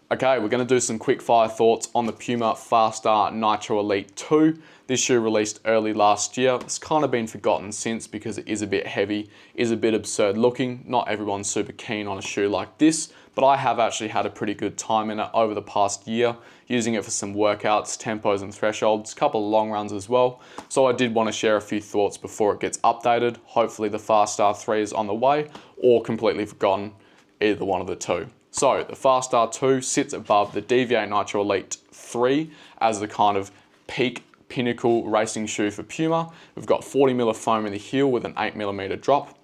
Okay, we're going to do some quick fire thoughts on the Puma Farstar Nitro Elite 2. This shoe released early last year. It's kind of been forgotten since because it is a bit heavy, is a bit absurd looking. Not everyone's super keen on a shoe like this, but I have actually had a pretty good time in it over the past year, using it for some workouts, tempos and thresholds, a couple of long runs as well. So I did want to share a few thoughts before it gets updated. Hopefully the Farstar 3 is on the way, or completely forgotten, either one of the two. So the Farstar 2 sits above the DVA Nitro Elite 3 as the kind of peak pinnacle racing shoe for Puma. We've got 40mm foam in the heel with an 8mm drop.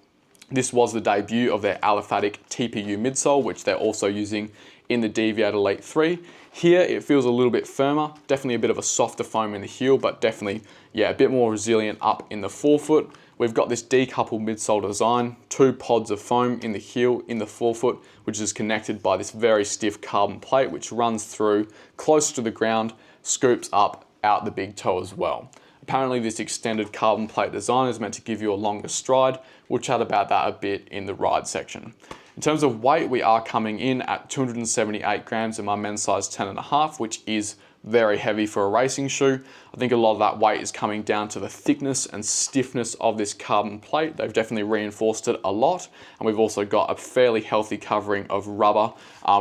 This was the debut of their aliphatic TPU midsole, which they're also using in the Deviate Elite 3. Here it feels a little bit firmer, definitely a bit of a softer foam in the heel, but definitely, yeah, a bit more resilient up in the forefoot. We've got this decoupled midsole design, 2 pods of foam in the heel, in the forefoot, which is connected by this very stiff carbon plate, which runs through close to the ground, scoops up out the big toe as well. Apparently this extended carbon plate design is meant to give you a longer stride. We'll chat about that a bit in the ride section. In terms of weight, we are coming in at 278 grams in my men's size 10.5, which is very heavy for a racing shoe. I think a lot of that weight is coming down to the thickness and stiffness of this carbon plate. They've definitely reinforced it a lot, and we've also got a fairly healthy covering of rubber,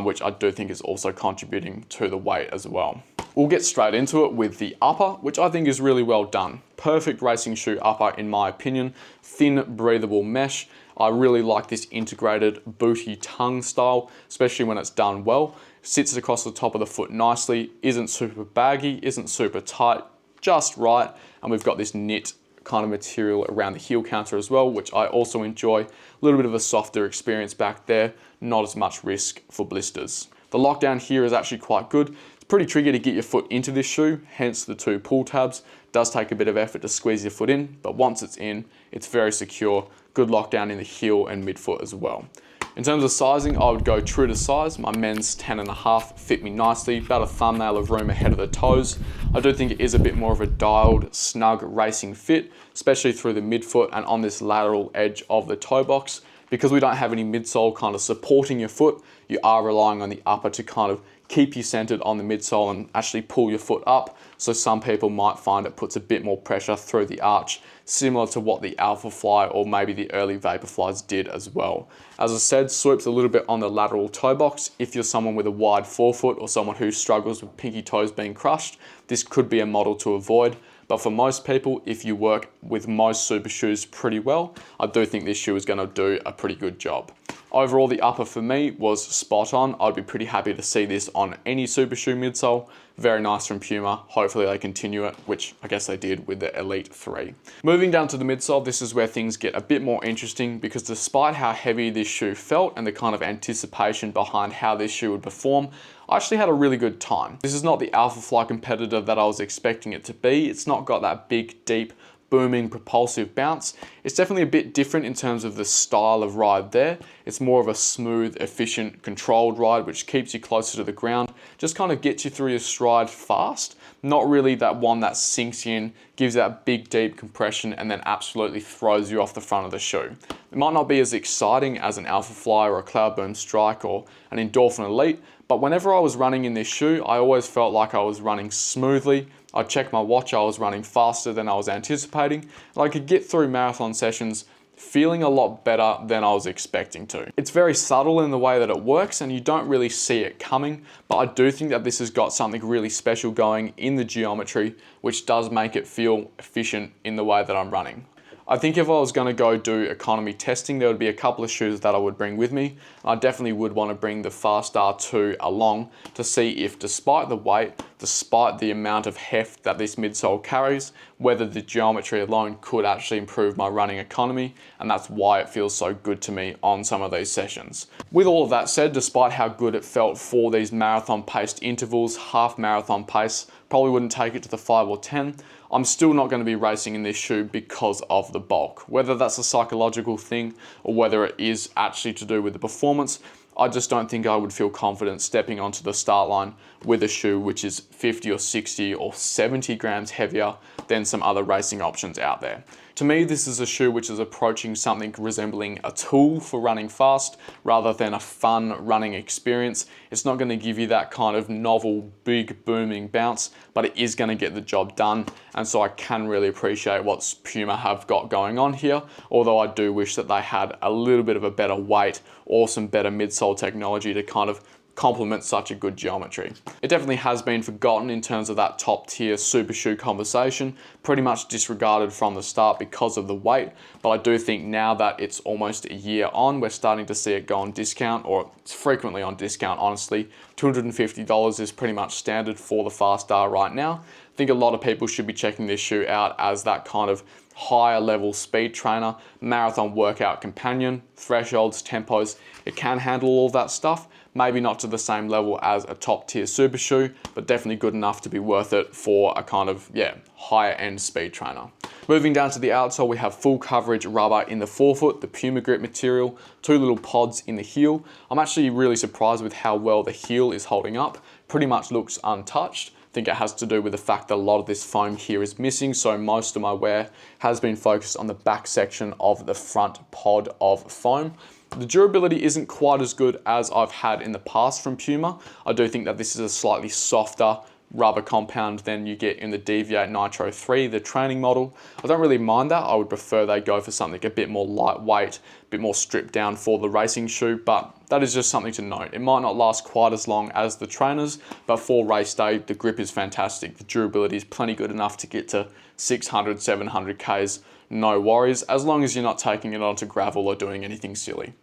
which I do think is also contributing to the weight as well. We'll get straight into it with the upper, which I think is really well done. Perfect racing shoe upper in my opinion. Thin, breathable mesh. I really like this integrated booty tongue style, especially when it's done well. Sits across the top of the foot nicely, isn't super baggy, isn't super tight, just right. And we've got this knit kind of material around the heel counter as well, which I also enjoy. A little bit of a softer experience back there, not as much risk for blisters. The lockdown here is actually quite good. It's pretty tricky to get your foot into this shoe, hence the 2 pull tabs. It does take a bit of effort to squeeze your foot in, but once it's in, it's very secure. Good lockdown in the heel and midfoot as well. In terms of sizing, I would go true to size. My men's 10.5 fit me nicely, about a thumbnail of room ahead of the toes. I do think it is a bit more of a dialed, snug racing fit, especially through the midfoot and on this lateral edge of the toe box. Because we don't have any midsole kind of supporting your foot, you are relying on the upper to kind of keep you centered on the midsole and actually pull your foot up. So some people might find it puts a bit more pressure through the arch, similar to what the Alpha Fly or maybe the early Vaporflies did as well. As I said, swoops a little bit on the lateral toe box. If you're someone with a wide forefoot or someone who struggles with pinky toes being crushed, this could be a model to avoid. But for most people, if you work with most super shoes pretty well, I do think this shoe is going to do a pretty good job. Overall, the upper for me was spot on. I'd be pretty happy to see this on any super shoe midsole. Very nice from Puma. Hopefully they continue it, which I guess they did with the Elite 3. Moving down to the midsole, this is where things get a bit more interesting because despite how heavy this shoe felt and the kind of anticipation behind how this shoe would perform, I actually had a really good time. This is not the Alpha Fly competitor that I was expecting it to be. It's not got that big, deep, booming, propulsive bounce. It's definitely a bit different in terms of the style of ride there. It's more of a smooth, efficient, controlled ride, which keeps you closer to the ground, just kind of gets you through your stride fast. Not really that one that sinks in, gives that big, deep compression, and then absolutely throws you off the front of the shoe. It might not be as exciting as an Alpha Fly or a Cloudboom Strike or an Endorphin Elite, but whenever I was running in this shoe, I always felt like I was running smoothly. I'd check my watch, I was running faster than I was anticipating, and I could get through marathon sessions feeling a lot better than I was expecting to. It's very subtle in the way that it works and you don't really see it coming, but I do think that this has got something really special going in the geometry, which does make it feel efficient in the way that I'm running. I think if I was going to go do economy testing, there would be a couple of shoes that I would bring with me. I definitely would want to bring the Farstar 2 along to see if, despite the weight, despite the amount of heft that this midsole carries, whether the geometry alone could actually improve my running economy, and that's why it feels so good to me on some of these sessions. With all of that said, despite how good it felt for these marathon paced intervals, half marathon pace, probably wouldn't take it to the 5 or 10, I'm still not going to be racing in this shoe because of the bulk. Whether that's a psychological thing or whether it is actually to do with the performance, I just don't think I would feel confident stepping onto the start line with a shoe which is 50 or 60 or 70 grams heavier than some other racing options out there. To me, this is a shoe which is approaching something resembling a tool for running fast rather than a fun running experience. It's not going to give you that kind of novel, big, booming bounce, but it is going to get the job done. And so I can really appreciate what Puma have got going on here, although I do wish that they had a little bit of a better weight or some better midsole technology to kind of complement such a good geometry. It definitely has been forgotten in terms of that top tier super shoe conversation, pretty much disregarded from the start because of the weight, but I do think now that it's almost a year on, we're starting to see it go on discount, or it's frequently on discount honestly. $250 is pretty much standard for the Fast R right now. I think a lot of people should be checking this shoe out as that kind of higher level speed trainer, marathon workout companion, thresholds, tempos. It can handle all that stuff. Maybe not to the same level as a top tier super shoe, but definitely good enough to be worth it for a kind of, higher end speed trainer. Moving down to the outsole, we have full coverage rubber in the forefoot, the Puma grip material, 2 little pods in the heel. I'm actually really surprised with how well the heel is holding up. Pretty much looks untouched. I think it has to do with the fact that a lot of this foam here is missing, so most of my wear has been focused on the back section of the front pod of foam. The durability isn't quite as good as I've had in the past from Puma. I do think that this is a slightly softer rubber compound than you get in the Deviate Nitro 3, the training model. I don't really mind that. I would prefer they go for something a bit more lightweight, a bit more stripped down for the racing shoe, but that is just something to note. It might not last quite as long as the trainers, but for race day, the grip is fantastic. The durability is plenty good enough to get to 600, 700 Ks, no worries, as long as you're not taking it onto gravel or doing anything silly.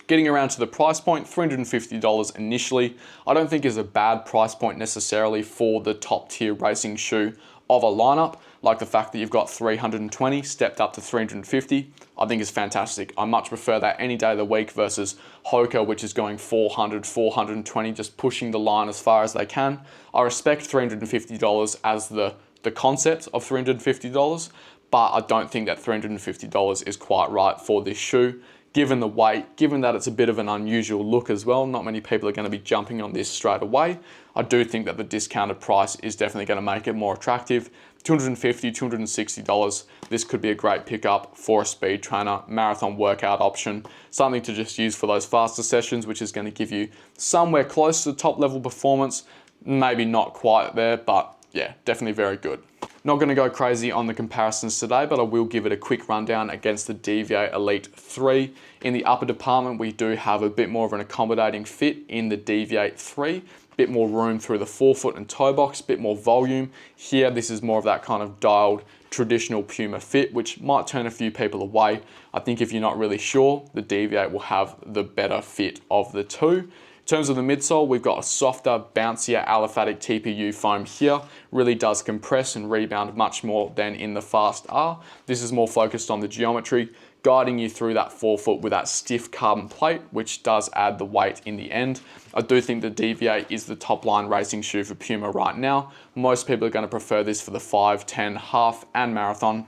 Getting around to the price point, $350 initially, I don't think is a bad price point necessarily for the top tier racing shoe of a lineup. Like the fact that you've got 320 stepped up to 350, I think is fantastic. I much prefer that any day of the week versus Hoka, which is going 400, 420, just pushing the line as far as they can. I respect $350 as the concept of $350, but I don't think that $350 is quite right for this shoe. Given the weight, given that it's a bit of an unusual look as well, not many people are going to be jumping on this straight away. I do think that the discounted price is definitely going to make it more attractive. $250, $260, this could be a great pickup for a speed trainer, marathon workout option, something to just use for those faster sessions, which is going to give you somewhere close to top level performance. Maybe not quite there, but yeah, definitely very good. Not going to go crazy on the comparisons today, but I will give it a quick rundown against the Deviate Elite 3. In the upper department, we do have a bit more of an accommodating fit in the Deviate 3, bit more room through the forefoot and toe box, bit more volume. Here, this is more of that kind of dialed traditional Puma fit, which might turn a few people away. I think if you're not really sure, the Deviate will have the better fit of the two. In terms of the midsole, we've got a softer, bouncier aliphatic TPU foam here. Really does compress and rebound much more than in the Fast R. This is more focused on the geometry, guiding you through that forefoot with that stiff carbon plate, which does add the weight in the end. I do think the Deviate is the top line racing shoe for Puma right now. Most people are going to prefer this for the 5, 10, half and marathon,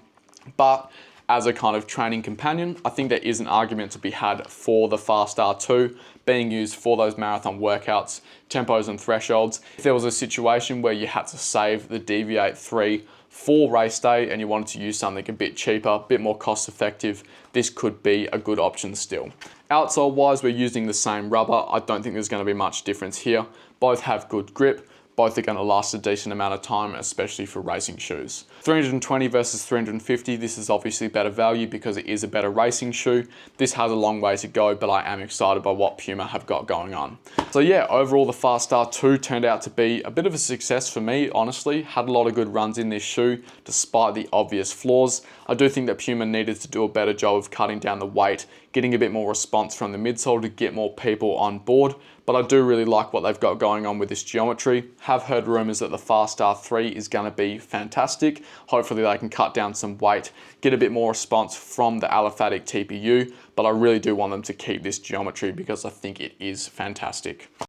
but as a kind of training companion, I think there is an argument to be had for the Fast R2 being used for those marathon workouts, tempos and thresholds. If there was a situation where you had to save the Deviate 3 for race day and you wanted to use something a bit cheaper, a bit more cost effective, this could be a good option still. Outsole wise, we're using the same rubber. I don't think there's going to be much difference here. Both have good grip. Both are going to last a decent amount of time, especially for racing shoes. 320 versus 350, this is obviously better value because it is a better racing shoe. This has a long way to go, but I am excited by what Puma have got going on. So yeah, overall the Fast R2 turned out to be a bit of a success for me, honestly. Had a lot of good runs in this shoe, despite the obvious flaws. I do think that Puma needed to do a better job of cutting down the weight, getting a bit more response from the midsole to get more people on board. But I do really like what they've got going on with this geometry. Have heard rumors that the Fast R3 is going to be fantastic. Hopefully they can cut down some weight, get a bit more response from the aliphatic TPU, but I really do want them to keep this geometry because I think it is fantastic.